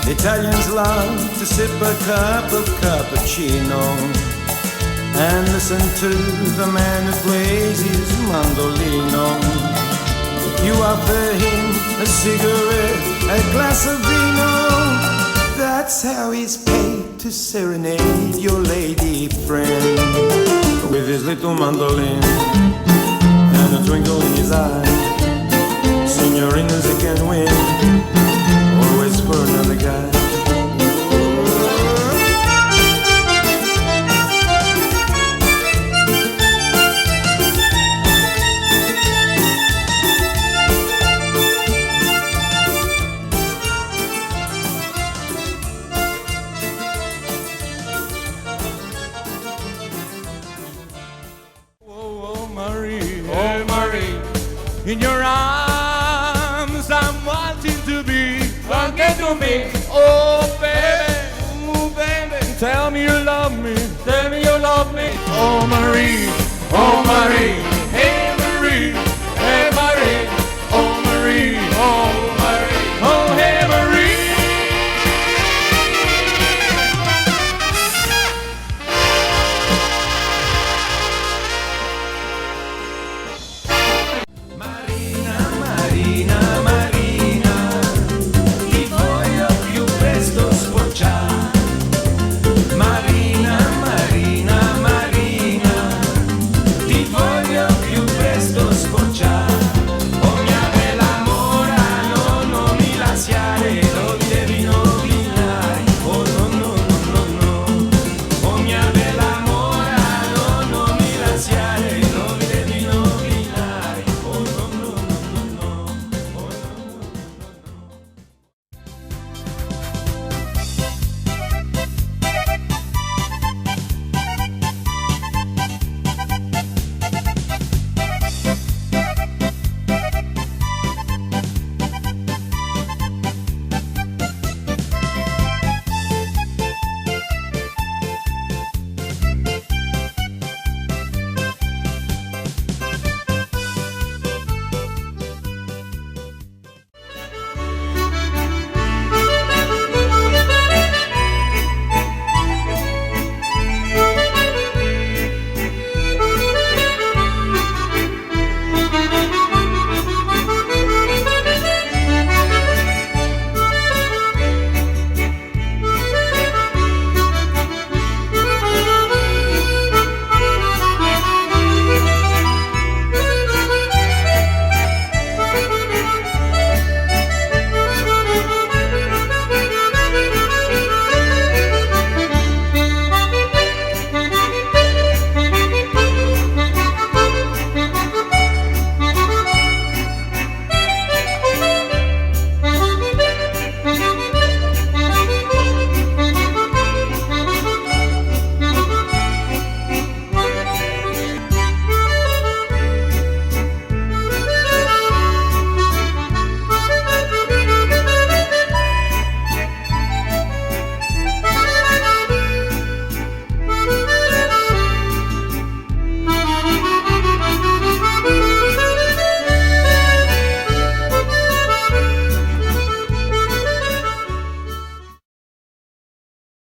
Italians love to sip a cup of cappuccino and listen to the man who plays his mandolino. You offer him a cigarette, a glass of vino. That's how he's paid to serenade your lady friend with his little mandolin and a twinkle in his eye. Signorinas he can win, always for another guy. Oh Marie, in your arms I'm wanting to be. Forget to me, oh baby, tell me you love me, tell me you love me. Oh Marie,